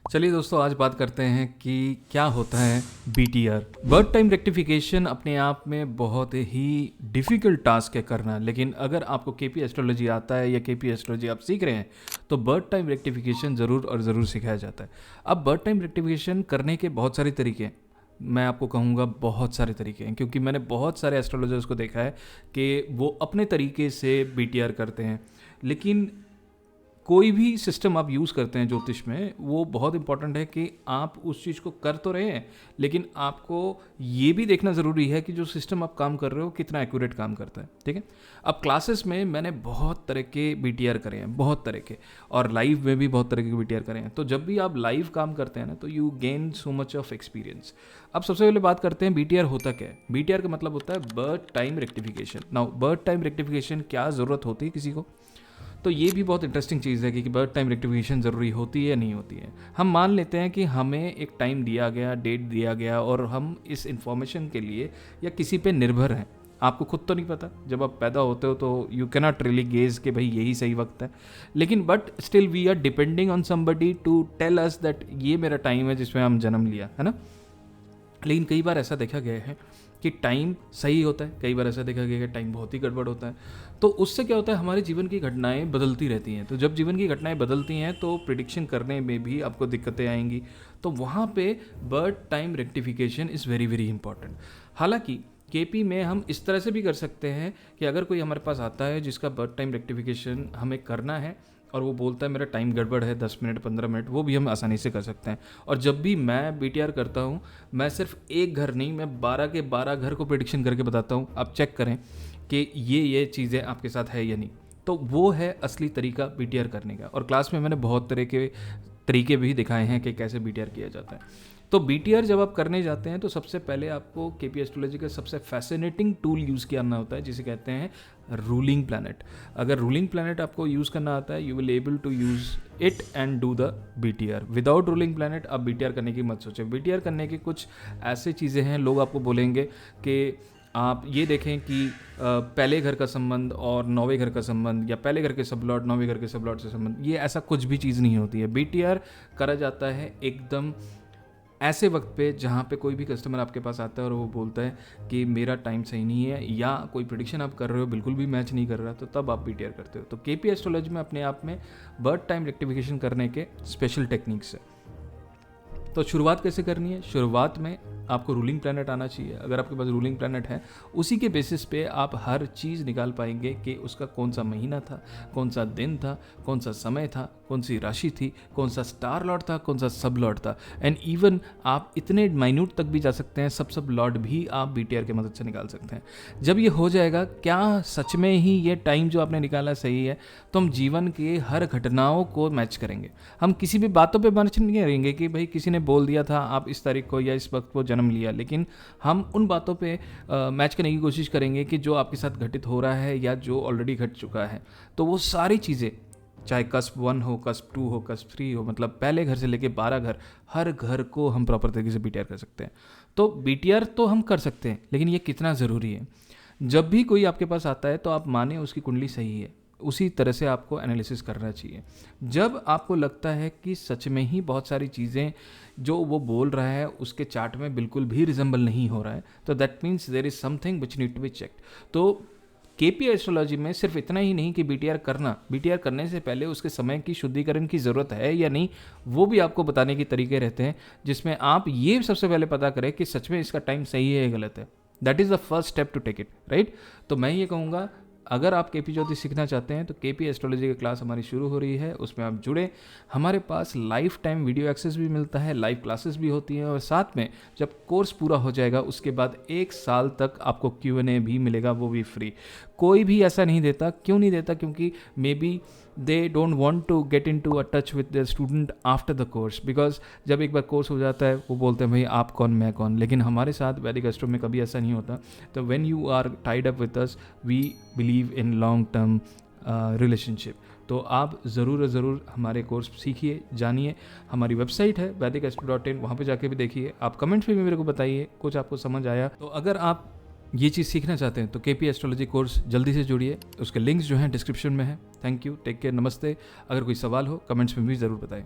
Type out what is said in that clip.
चलिए दोस्तों, आज बात करते हैं कि क्या होता है BTR। बर्थ टाइम रेक्टिफिकेशन अपने आप में बहुत ही डिफ़िकल्ट टास्क है करना, लेकिन अगर आपको KP एस्ट्रोलॉजी आता है या KP एस्ट्रोलॉजी आप सीख रहे हैं तो बर्थ टाइम रेक्टिफिकेशन ज़रूर और ज़रूर सिखाया जाता है। अब बर्थ टाइम रेक्टिफिकेशन करने के बहुत सारे तरीके हैं, मैं आपको कहूँगा बहुत सारे तरीके हैं, क्योंकि मैंने बहुत सारे एस्ट्रोलॉजर्स को देखा है कि वो अपने तरीके से BTR करते हैं। लेकिन कोई भी सिस्टम आप यूज़ करते हैं ज्योतिष में, वो बहुत इंपॉर्टेंट है कि आप उस चीज़ को कर तो रहे हैं, लेकिन आपको ये भी देखना ज़रूरी है कि जो सिस्टम आप काम कर रहे हो कितना एक्यूरेट काम करता है। ठीक है। अब क्लासेस में मैंने बहुत तरह के BTR करे हैं, बहुत तरह के, और लाइव में भी बहुत तरह के BTR करे हैं। तो जब भी आप लाइव काम करते हैं ना, तो you gain so much of experience. अब सबसे पहले बात करते हैं BTR होता क्या है। BTR का मतलब होता है birth time rectification. Now birth time rectification क्या ज़रूरत होती है किसी को, तो ये भी बहुत इंटरेस्टिंग चीज़ है कि बर्थ टाइम रेक्टिफिकेशन ज़रूरी होती है या नहीं होती है। हम मान लेते हैं कि हमें एक टाइम दिया गया, डेट दिया गया, और हम इस इन्फॉर्मेशन के लिए या किसी पे निर्भर हैं। आपको खुद तो नहीं पता, जब आप पैदा होते हो तो you can not really gauge कि भाई यही सही वक्त है, लेकिन but still we are depending on somebody to tell us that ये मेरा टाइम है जिसमें हम जन्म लिया है ना। लेकिन कई बार ऐसा देखा गया है कि टाइम सही होता है, कई बार ऐसा देखा गया है कि टाइम बहुत ही गड़बड़ होता है। तो उससे क्या होता है, हमारे जीवन की घटनाएं बदलती रहती हैं। तो जब जीवन की घटनाएं बदलती हैं तो प्रिडिक्शन करने में भी आपको दिक्कतें आएंगी। तो वहाँ पे birth time rectification is very very important. हालांकि KP में हम इस तरह से भी कर सकते हैं कि अगर कोई हमारे पास आता है जिसका बर्थ टाइम रेक्टिफिकेशन हमें करना है और वो बोलता है मेरा टाइम गड़बड़ है 10 मिनट 15 मिनट, वो भी हम आसानी से कर सकते हैं। और जब भी मैं BTR करता हूँ, मैं सिर्फ एक घर नहीं, मैं 12 के 12 घर को प्रेडिक्शन करके बताता हूँ। आप चेक करें कि ये चीज़ें आपके साथ है या नहीं। तो वो है असली तरीका BTR करने का। और क्लास में मैंने बहुत तरह के तरीके भी दिखाए हैं कि कैसे BTR किया जाता है। तो BTR जब आप करने जाते हैं तो सबसे पहले आपको KP एस्ट्रोलॉजी का सबसे फैसिनेटिंग टूल यूज़ करना होता है, जिसे कहते हैं रूलिंग प्लैनेट। अगर रूलिंग प्लैनेट आपको यूज़ करना आता है, you will able to use it and do the BTR। Without ruling planet आप BTR करने की मत सोचें। BTR करने की कुछ ऐसे चीज़ें हैं, लोग आपको बोलेंगे कि आप ये देखें कि पहले घर का संबंध और 9वें घर का संबंध, या पहले घर के सबलॉट 9वें घर के सबलॉट से संबंध, ये ऐसा कुछ भी चीज़ नहीं होती है। BTR करा जाता है एकदम ऐसे वक्त पे जहाँ पे कोई भी कस्टमर आपके पास आता है और वो बोलता है कि मेरा टाइम सही नहीं है, या कोई प्रेडिक्शन आप कर रहे हो बिल्कुल भी मैच नहीं कर रहा, तो तब आप BTR करते हो। तो KP एस्ट्रोलॉजी में अपने आप में बर्थ टाइम रेक्टिफिकेशन करने के स्पेशल टेक्निक्स है। तो शुरुआत कैसे करनी है? शुरुआत में आपको रूलिंग प्लैनेट आना चाहिए। अगर आपके पास रूलिंग प्लैनेट है, उसी के बेसिस पे आप हर चीज़ निकाल पाएंगे कि उसका कौन सा महीना था, कौन सा दिन था, कौन सा समय था, कौन सी राशि थी, कौन सा स्टार लॉर्ड था, कौन सा सब लॉर्ड था। एंड इवन आप इतने माइन्यूट तक भी जा सकते हैं, सब लॉर्ड भी आप BTR की मदद से निकाल सकते हैं। जब ये हो जाएगा, क्या सच में ही ये टाइम जो आपने निकाला सही है, तो हम जीवन के हर घटनाओं को मैच करेंगे। हम किसी भी बातों पे मैच नहीं करेंगे कि भाई किसी ने बोल दिया था आप इस तारीख को या इस वक्त को जन्म लिया, लेकिन हम उन बातों पे मैच करने की कोशिश करेंगे कि जो आपके साथ घटित हो रहा है या जो ऑलरेडी घट चुका है। तो वो सारी चीज़ें, चाहे कस्प 1 हो, कस्प 2 हो, कस्प 3 हो, मतलब पहले घर से लेके 12 घर, हर घर को हम प्रॉपर तरीके से BTR कर सकते हैं। तो BTR तो हम कर सकते हैं, लेकिन ये कितना ज़रूरी है। जब भी कोई आपके पास आता है तो आप माने उसकी कुंडली सही है, उसी तरह से आपको एनालिसिस करना चाहिए। जब आपको लगता है कि सच में ही बहुत सारी चीज़ें जो वो बोल रहा है उसके चार्ट में बिल्कुल भी रिजेंबल नहीं हो रहा है, तो that means there is something which need to be checked. तो KP एस्ट्रोलॉजी में सिर्फ इतना ही नहीं कि BTR करने से पहले उसके समय की शुद्धिकरण की ज़रूरत है या नहीं, वो भी आपको बताने के तरीके रहते हैं, जिसमें आप ये सबसे पहले पता करें कि सच में इसका टाइम सही है या गलत है। That is the first step to take it, right. तो मैं ये कहूँगा, अगर आप KP ज्योतिष सीखना चाहते हैं तो KP एस्ट्रोलॉजी की क्लास हमारी शुरू हो रही है, उसमें आप जुड़े। हमारे पास लाइफ टाइम वीडियो एक्सेस भी मिलता है, लाइव क्लासेस भी होती हैं, और साथ में जब कोर्स पूरा हो जाएगा उसके बाद 1 साल तक आपको Q&A भी मिलेगा, वो भी फ्री। कोई भी ऐसा नहीं देता। क्यों नहीं देता? क्योंकि maybe they don't want to get into a touch with the student after the course, because जब एक बार कोर्स हो जाता है वो बोलते हैं भाई आप कौन मैं कौन। लेकिन हमारे साथ वैदिक एस्ट्रो में कभी ऐसा नहीं होता। तो when you are tied up with us, we believe in long term relationship. तो आप ज़रूर हमारे कोर्स सीखिए, जानिए। हमारी वेबसाइट है vedicastro.in, वहाँ पे जाके भी देखिए। आप कमेंट्स में भी मेरे को बताइए कुछ आपको समझ आया। तो अगर आप ये चीज़ सीखना चाहते हैं तो KP एस्ट्रोलॉजी कोर्स जल्दी से जुड़िए, उसके लिंक्स जो हैं डिस्क्रिप्शन में है। थैंक यू, टेक केयर, नमस्ते। अगर कोई सवाल हो कमेंट्स में भी ज़रूर बताएं।